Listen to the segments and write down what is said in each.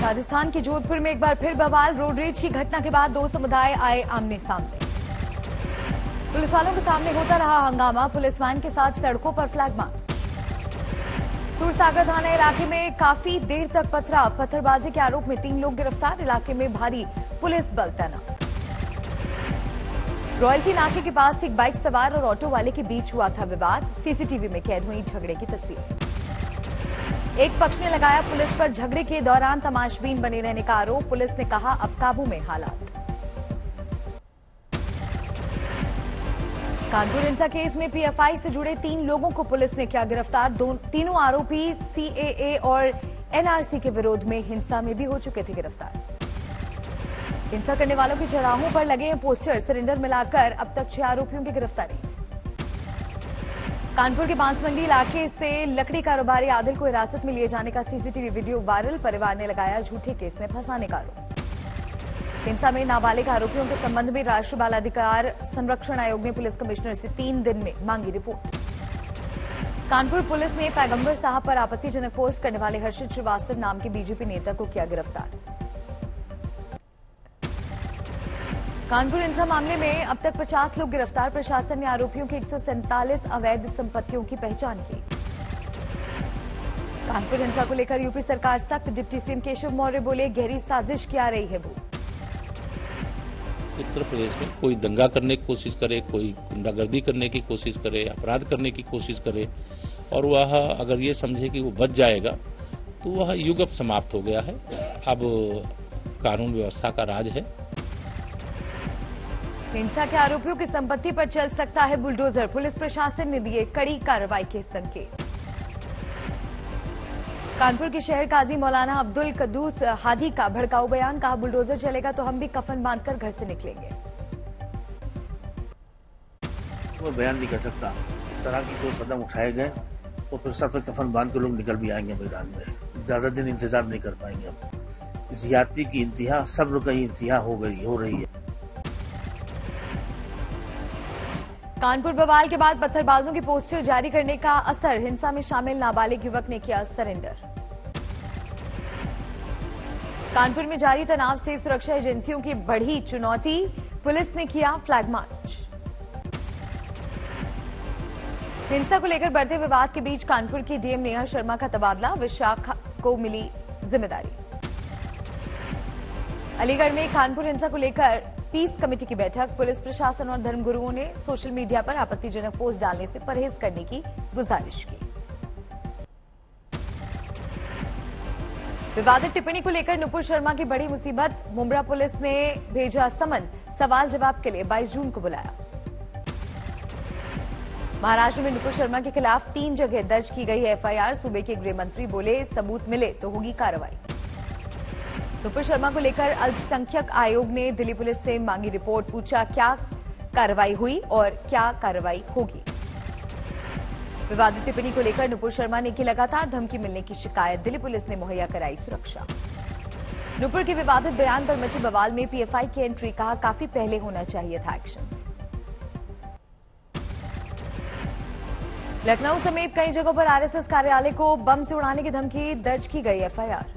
राजस्थान के जोधपुर में एक बार फिर बवाल। रोड रेज की घटना के बाद दो समुदाय आए आमने सामने। पुलिस वालों के सामने होता रहा हंगामा। पुलिस वैन के साथ सड़कों पर फ्लैग मार्च। सूरसागर थाना इलाके में काफी देर तक पथराव। पत्थरबाजी के आरोप में 3 लोग गिरफ्तार। इलाके में भारी पुलिस बल तैनात। रॉयल्टी नाके के पास एक बाइक सवार और ऑटो वाले के बीच हुआ था विवाद। सीसीटीवी में कैद हुई झगड़े की तस्वीर। एक पक्ष ने लगाया पुलिस पर झगड़े के दौरान तमाशबीन बने रहने का आरोप। पुलिस ने कहा अब काबू में हालात। कानपुर हिंसा केस में पीएफआई से जुड़े 3 लोगों को पुलिस ने किया गिरफ्तार। तीनों आरोपी सीएए और एनआरसी के विरोध में हिंसा में भी हो चुके थे गिरफ्तार। हिंसा करने वालों के चौराहों पर लगे हैं पोस्टर। सिलेंडर मिलाकर अब तक 6 आरोपियों की गिरफ्तारी। कानपुर के बांसमंडी इलाके से लकड़ी कारोबारी आदिल को हिरासत में लिए जाने का सीसीटीवी वीडियो वायरल। परिवार ने लगाया झूठे केस में फंसाने का आरोप। हिंसा में नाबालिग आरोपियों के संबंध में राष्ट्रीय बाल अधिकार संरक्षण आयोग ने पुलिस कमिश्नर से 3 दिन में मांगी रिपोर्ट। कानपुर पुलिस ने पैगंबर साहब पर आपत्तिजनक पोस्ट करने वाले हर्षित श्रीवास्तव नाम के बीजेपी नेता को किया गिरफ्तार। कानपुर हिंसा मामले में अब तक 50 लोग गिरफ्तार। प्रशासन ने आरोपियों की 147 अवैध संपत्तियों की पहचान की। कानपुर हिंसा को लेकर यूपी सरकार सख्त। डिप्टी सीएम केशव मौर्य बोले गहरी साजिश की आ रही है वो। उत्तर प्रदेश में कोई दंगा करने की कोशिश करे, कोई गुंडागर्दी करने की कोशिश करे, अपराध करने की कोशिश करे और वह अगर ये समझे कि वो बच जाएगा तो वह युग अब समाप्त हो गया है। अब कानून व्यवस्था का राज है। हिंसा के आरोपियों की संपत्ति पर चल सकता है बुलडोजर। पुलिस प्रशासन ने दिए कड़ी कार्रवाई के संकेत। कानपुर के शहर काजी मौलाना अब्दुल कद्दूस हादी का भड़काऊ बयान। कहा बुलडोजर चलेगा तो हम भी कफन बांधकर घर से निकलेंगे। वो बयान नहीं कर सकता। इस तरह की कोई कदम उठाए गए तो फिर सब कफन बांध के लोग निकल भी आएंगे मैदान में। ज्यादा दिन इंतजार नहीं कर पाएंगे। अब ज्यादती की इंतहा, सब्र की इंतहा हो रही है। कानपुर बवाल के बाद पत्थरबाजों के पोस्टर जारी करने का असर। हिंसा में शामिल नाबालिग युवक ने किया सरेंडर। कानपुर में जारी तनाव से सुरक्षा एजेंसियों की बढ़ी चुनौती। पुलिस ने किया फ्लैग मार्च। हिंसा को लेकर बढ़ते विवाद के बीच कानपुर की डीएम नेहा शर्मा का तबादला। विशाखा को मिली जिम्मेदारी। अलीगढ़ में कानपुर हिंसा को लेकर पीस कमेटी की बैठक। पुलिस प्रशासन और धर्मगुरुओं ने सोशल मीडिया पर आपत्तिजनक पोस्ट डालने से परहेज करने की गुजारिश की। विवादित टिप्पणी को लेकर नुपुर शर्मा की बड़ी मुसीबत। मुंब्रा पुलिस ने भेजा समन। सवाल जवाब के लिए 22 जून को बुलाया। महाराष्ट्र में नुपुर शर्मा के खिलाफ 3 जगह दर्ज की गई है एफआईआर। सूबे के गृह मंत्री बोले सबूत मिले तो होगी कार्रवाई। नुपुर शर्मा को लेकर अल्पसंख्यक आयोग ने दिल्ली पुलिस से मांगी रिपोर्ट। पूछा क्या कार्रवाई हुई और क्या कार्रवाई होगी। विवादित टिप्पणी को लेकर नुपुर शर्मा ने की लगातार धमकी मिलने की शिकायत। दिल्ली पुलिस ने मुहैया कराई सुरक्षा। नुपुर के विवादित बयान पर मची बवाल में पीएफआई की एंट्री। कहा काफी पहले होना चाहिए था एक्शन। लखनऊ समेत कई जगहों पर आरएसएस कार्यालय को बम से उड़ाने की धमकी। दर्ज की गई एफआईआर।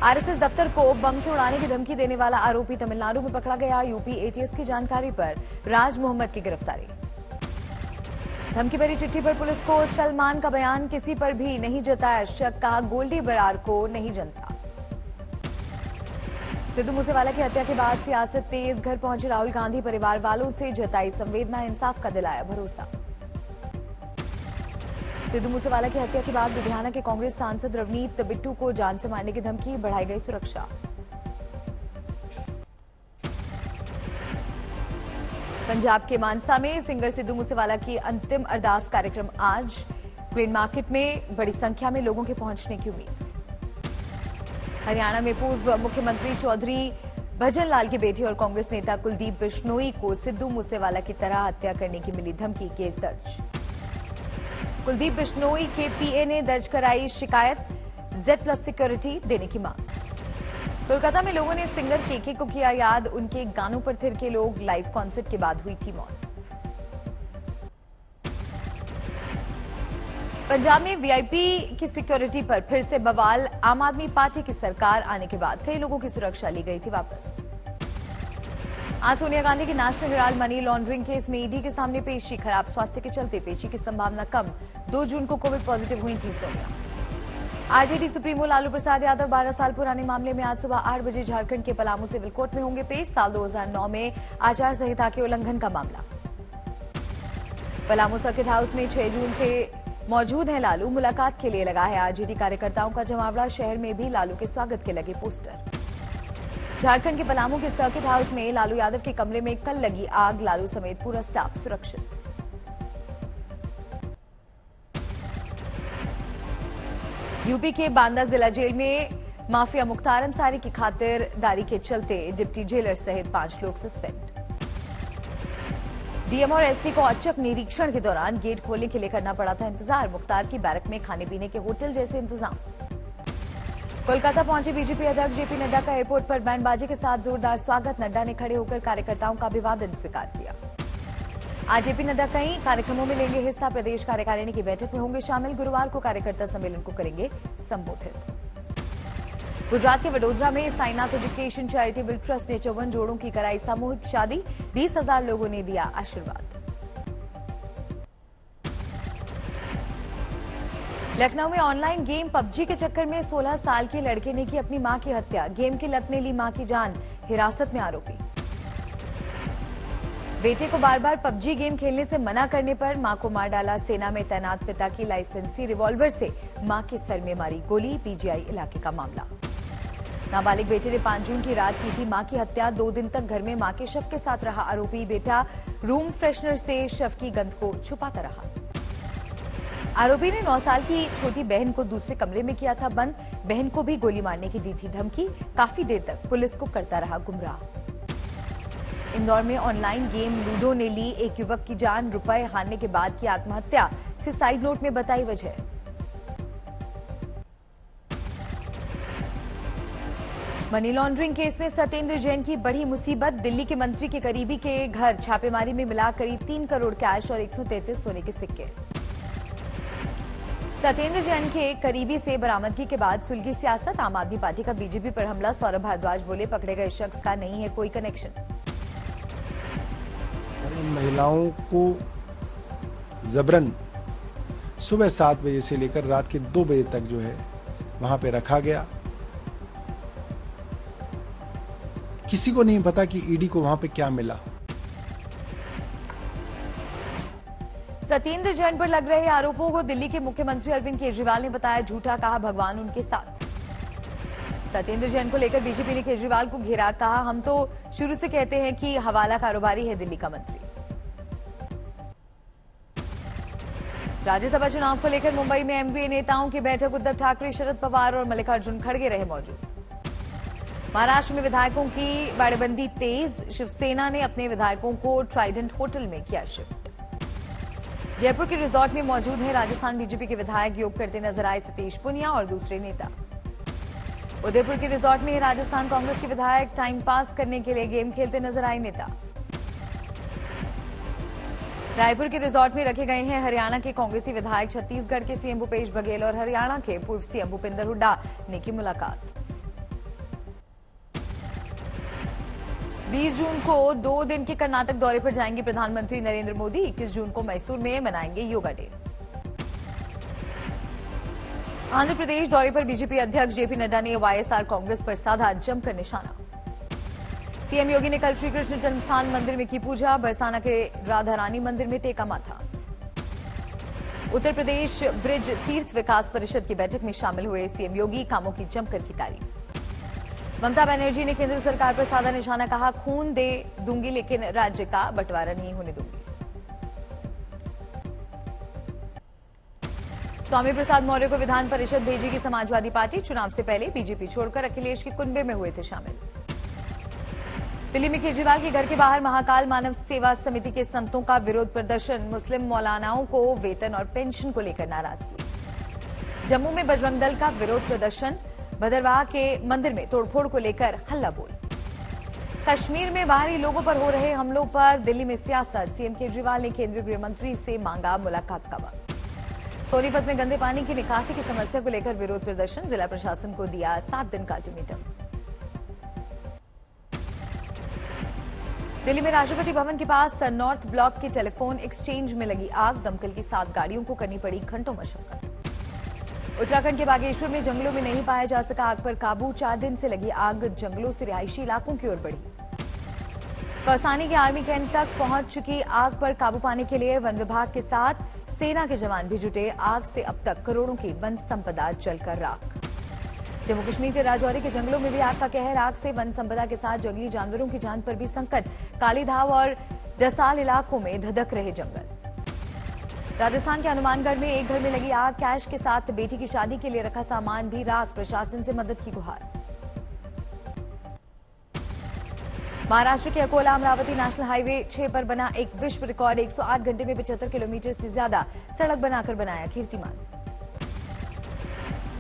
आरएसएस दफ्तर को बम से उड़ाने की धमकी देने वाला आरोपी तमिलनाडु में पकड़ा गया। यूपी एटीएस की जानकारी पर राज मोहम्मद की गिरफ्तारी। धमकी भरी चिट्ठी पर पुलिस को सलमान का बयान। किसी पर भी नहीं जताया शक। कहा गोल्डी बरार को नहीं जनता। सिद्धू मूसेवाला की हत्या के बाद सियासत तेज। घर पहुंचे राहुल गांधी। परिवार वालों से जताई संवेदना। इंसाफ का दिलाया भरोसा। सिद्धू मूसेवाला की हत्या के बाद लुधियाना के कांग्रेस सांसद रवनीत बिट्टू को जान से मारने की धमकी। बढ़ाई गई सुरक्षा। पंजाब के मानसा में सिंगर सिद्धू मूसेवाला की अंतिम अरदास कार्यक्रम आज। ग्रेन मार्केट में बड़ी संख्या में लोगों के पहुंचने की उम्मीद। हरियाणा में पूर्व मुख्यमंत्री चौधरी भजन लाल के बेटे और कांग्रेस नेता कुलदीप बिश्नोई को सिद्धू मूसेवाला की तरह हत्या करने की मिली धमकी। केस दर्ज। कुलदीप बिश्नोई के पीए ने दर्ज कराई शिकायत। Z+ सिक्योरिटी देने की मांग। कोलकाता में लोगों ने सिंगर केके को किया याद। उनके गानों पर थिरके लोग। लाइव कॉन्सर्ट के बाद हुई थी मौत। पंजाब में वीआईपी की सिक्योरिटी पर फिर से बवाल। आम आदमी पार्टी की सरकार आने के बाद कई लोगों की सुरक्षा ली गई थी वापस। आज सोनिया गांधी की national Herald money laundering case में ईडी के सामने पेशी। खराब स्वास्थ्य के चलते पेशी की संभावना कम। 2 जून को कोविड पॉजिटिव हुई थी सोनिया। आरजेडी सुप्रीमो लालू प्रसाद यादव 12 साल पुराने मामले में आज सुबह 8 बजे झारखंड के पलामू सिविल कोर्ट में होंगे पेश। साल 2009 में आचार संहिता के उल्लंघन का मामला। पलामू सर्किट हाउस में 6 जून से मौजूद है लालू। मुलाकात के लिए लगा है आरजेडी कार्यकर्ताओं का जमावड़ा। शहर में भी लालू के स्वागत के लगे पोस्टर। झारखंड के पलामू के सर्किट हाउस में लालू यादव के कमरे में कल लगी आग। लालू समेत पूरा स्टाफ सुरक्षित। यूपी के बांदा जिला जेल में माफिया मुख्तार अंसारी की खातिरदारी के चलते डिप्टी जेलर सहित 5 लोग सस्पेंड। डीएम और एसपी को औचक निरीक्षण के दौरान गेट खोलने के लिए करना पड़ा था इंतजार। मुख्तार की बैरक में खाने पीने के होटल जैसे इंतजाम। कोलकाता पहुंचे बीजेपी अध्यक्ष जेपी नड्डा का एयरपोर्ट पर बैंड बाजे के साथ जोरदार स्वागत। नड्डा ने खड़े होकर कार्यकर्ताओं का अभिवादन स्वीकार किया। आज जेपी नड्डा कई कार्यक्रमों में लेंगे हिस्सा। प्रदेश कार्यकारिणी की बैठक में होंगे शामिल। गुरुवार को कार्यकर्ता सम्मेलन को करेंगे संबोधित। गुजरात के वडोदरा में साईनाथ एजुकेशन चैरिटेबल ट्रस्ट ने 54 जोड़ों की कराई सामूहिक शादी। 20,000 लोगों ने दिया आशीर्वाद। लखनऊ में ऑनलाइन गेम पबजी के चक्कर में 16 साल के लड़के ने की अपनी मां की हत्या। गेम की लत ने ली मां की जान। हिरासत में आरोपी। बेटे को बार बार पबजी गेम खेलने से मना करने पर मां को मार डाला। सेना में तैनात पिता की लाइसेंसी रिवॉल्वर से मां के सर में मारी गोली। पीजीआई इलाके का मामला। नाबालिग बेटे ने 5 जून की रात की थी मां की हत्या। 2 दिन तक घर में मां के शव के साथ रहा आरोपी। बेटा रूम फ्रेशनर से शव की गंध को छुपाता रहा। आरोपी ने 9 साल की छोटी बहन को दूसरे कमरे में किया था बंद। बहन को भी गोली मारने की दी थी धमकी। काफी देर तक पुलिस को करता रहा गुमराह। इंदौर में ऑनलाइन गेम लूडो ने ली एक युवक की जान। रुपए हारने के बाद की आत्महत्या। सुसाइड नोट में बताई वजह। मनी लॉन्ड्रिंग केस में सत्येंद्र जैन की बड़ी मुसीबत। दिल्ली के मंत्री के करीबी के घर छापेमारी में मिला करीब 3 करोड़ कैश और 133 सोने के सिक्के। सत्येंद्र जैन के करीबी से बरामदगी के बाद सुलगी सियासत। आम आदमी पार्टी का बीजेपी पर हमला। सौरभ भारद्वाज बोले पकड़े गए शख्स का नहीं है कोई कनेक्शन। महिलाओं को जबरन सुबह 7 बजे से लेकर रात के 2 बजे तक जो है वहां पे रखा गया। किसी को नहीं पता कि ईडी को वहां पे क्या मिला। सत्येंद्र जैन पर लग रहे आरोपों को दिल्ली के मुख्यमंत्री अरविंद केजरीवाल ने बताया झूठा। कहा भगवान उनके साथ। सत्येंद्र जैन को लेकर बीजेपी ने केजरीवाल को घेरा। कहा हम तो शुरू से कहते हैं कि हवाला कारोबारी है दिल्ली का मंत्री। राज्यसभा चुनाव को लेकर मुंबई में एमवीए नेताओं की बैठक। उद्धव ठाकरे, शरद पवार और मल्लिकार्जुन खड़गे रहे मौजूद। महाराष्ट्र में विधायकों की बाड़ेबंदी तेज। शिवसेना ने अपने विधायकों को ट्राइडेंट होटल में किया शिफ्ट। जयपुर के रिजॉर्ट में मौजूद हैं राजस्थान बीजेपी के विधायक। योग करते नजर आए सतीश पुनिया और दूसरे नेता। उदयपुर के रिजॉर्ट में राजस्थान कांग्रेस के विधायक टाइम पास करने के लिए गेम खेलते नजर आए नेता। रायपुर के रिजॉर्ट में रखे गए हैं हरियाणा के कांग्रेसी विधायक। छत्तीसगढ़ के सीएम भूपेश बघेल और हरियाणा के पूर्व सीएम भूपेंद्र हुड्डा ने की मुलाकात। 20 जून को 2 दिन के कर्नाटक दौरे पर जाएंगे प्रधानमंत्री नरेंद्र मोदी। 21 जून को मैसूर में मनाएंगे योगा डे। आंध्र प्रदेश दौरे पर बीजेपी अध्यक्ष जेपी नड्डा ने वाईएसआर कांग्रेस पर साधा जमकर निशाना। सीएम योगी ने कल श्रीकृष्ण जन्मस्थान मंदिर में की पूजा। बरसाना के राधा रानी मंदिर में टेका माथा। उत्तर प्रदेश ब्रिज तीर्थ विकास परिषद की बैठक में शामिल हुए सीएम योगी। कामों की जमकर की तारीफ। ममता बनर्जी ने केंद्र सरकार पर साधा निशाना। कहा खून दे दूंगी लेकिन राज्य का बंटवारा नहीं होने दूंगी। स्वामी प्रसाद मौर्य को विधान परिषद भेजेगी समाजवादी पार्टी। चुनाव से पहले बीजेपी छोड़कर अखिलेश के कुनबे में हुए थे शामिल। दिल्ली में केजरीवाल के घर के बाहर महाकाल मानव सेवा समिति के संतों का विरोध प्रदर्शन। मुस्लिम मौलानाओं को वेतन और पेंशन को लेकर नाराजगी। जम्मू में बजरंग दल का विरोध प्रदर्शन। भदरवाह के मंदिर में तोड़फोड़ को लेकर हल्ला बोल। कश्मीर में बाहरी लोगों पर हो रहे हमलों पर दिल्ली में सियासत। सीएम केजरीवाल ने केंद्रीय गृह मंत्री से मांगा मुलाकात का वक्त। सोनीपत में गंदे पानी की निकासी की समस्या को लेकर विरोध प्रदर्शन, जिला प्रशासन को दिया 7 दिन का अल्टीमेटम। दिल्ली में राष्ट्रपति भवन के पास नॉर्थ ब्लॉक के टेलीफोन एक्सचेंज में लगी आग, दमकल की 7 गाड़ियों को करनी पड़ी घंटों मशक्कत। उत्तराखंड के बागेश्वर में जंगलों में नहीं पाया जा सका आग पर काबू, 4 दिन से लगी आग जंगलों से रिहायशी इलाकों की ओर बढ़ी। कौसानी के आर्मी कैंप तक पहुंच चुकी आग पर काबू पाने के लिए वन विभाग के साथ सेना के जवान भी जुटे। आग से अब तक करोड़ों की वन संपदा जलकर राख। जम्मू कश्मीर के राजौरी के जंगलों में भी आग का कहर, आग से वन संपदा के साथ जंगली जानवरों की जान पर भी संकट। कालीधाव और डसाल इलाकों में धधक रहे जंगल। राजस्थान के हनुमानगढ़ में एक घर में लगी आग, कैश के साथ बेटी की शादी के लिए रखा सामान भी राख, प्रशासन से मदद की गुहार। महाराष्ट्र के अकोला अमरावती नेशनल हाईवे 6 पर बना एक विश्व रिकॉर्ड, 108 घंटे में 75 किलोमीटर से ज्यादा सड़क बनाकर बनाया कीर्तिमान।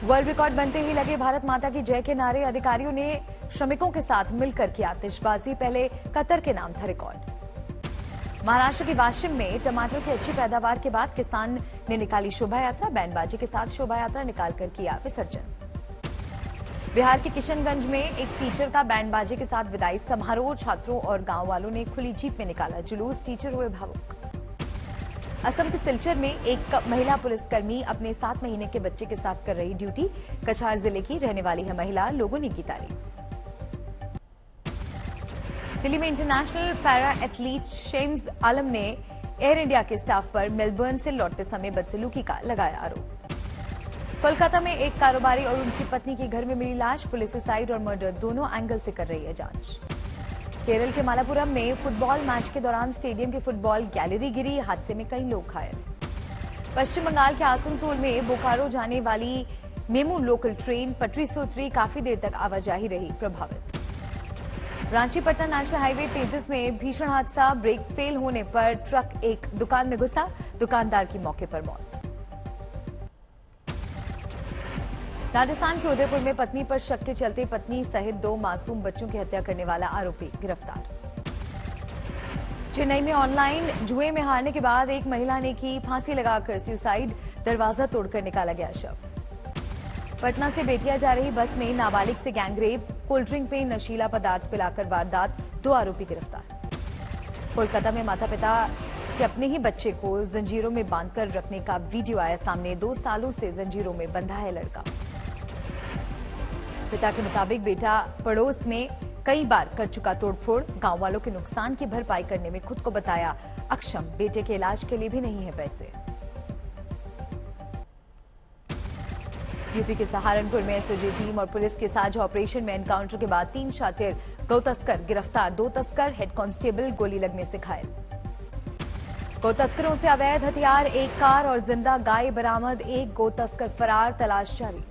वर्ल्ड रिकॉर्ड बनते ही लगे भारत माता की जय के नारे, अधिकारियों ने श्रमिकों के साथ मिलकर किया आतिशबाजी, पहले कतर के नाम था रिकॉर्ड। महाराष्ट्र के वाशिम में टमाटर की अच्छी पैदावार के बाद किसान ने निकाली शोभा यात्रा, बैंडबाजी के साथ शोभा यात्रा निकालकर किया विसर्जन। बिहार के किशनगंज में एक टीचर का बैंडबाजी के साथ विदाई समारोह, छात्रों और गांव वालों ने खुली जीप में निकाला जुलूस, टीचर हुए भावुक। असम के सिलचर में एक महिला पुलिसकर्मी अपने 7 महीने के बच्चे के साथ कर रही ड्यूटी, कछार जिले की रहने वाली है महिला, लोगों ने की तारीफ। दिल्ली में इंटरनेशनल पैरा एथलीट शेम्स आलम ने एयर इंडिया के स्टाफ पर मेलबर्न से लौटते समय बदसलूकी का लगाया आरोप। कोलकाता में एक कारोबारी और उनकी पत्नी के घर में मिली लाश, पुलिस सुसाइड और मर्डर दोनों एंगल से कर रही है जांच। केरल के मालापुरम में फुटबॉल मैच के दौरान स्टेडियम की फुटबॉल गैलरी गिरी, हादसे में कई लोग घायल। पश्चिम बंगाल के आसनसोल में बोकारो जाने वाली मेमू लोकल ट्रेन पटरी से उतरी, काफी देर तक आवाजाही रही प्रभावित। रांची पटना नेशनल हाईवे 33 में भीषण हादसा, ब्रेक फेल होने पर ट्रक एक दुकान में घुसा, दुकानदार की मौके पर मौत। राजस्थान के उदयपुर में पत्नी पर शक के चलते पत्नी सहित 2 मासूम बच्चों की हत्या करने वाला आरोपी गिरफ्तार। चेन्नई में ऑनलाइन जुए में हारने के बाद एक महिला ने की फांसी लगाकर सुसाइड, दरवाजा तोड़कर निकाला गया शव। पटना से बेतिया जा रही बस में नाबालिग से गैंगरेप, कोल्ड ड्रिंक में नशीला पदार्थ पिलाकर वारदात, 2 आरोपी गिरफ्तार। कोलकाता में माता पिता के अपने ही बच्चे को जंजीरों में बांधकर रखने का वीडियो आया सामने, 2 सालों से जंजीरों में बंधा है लड़का। पिता के मुताबिक बेटा पड़ोस में कई बार कर चुका तोड़फोड़, गांव वालों के नुकसान की भरपाई करने में खुद को बताया अक्षम, बेटे के इलाज के लिए भी नहीं है पैसे। यूपी के सहारनपुर में एसओजी टीम और पुलिस के साझा ऑपरेशन में एनकाउंटर के बाद 3 शातिर गौ तस्कर गिरफ्तार, 2 तस्कर हेड कांस्टेबल गोली लगने से घायल। गौ तस्करों से अवैध हथियार, 1 कार और जिंदा गाय बरामद, 1 गौ तस्कर फरार, तलाश जारी।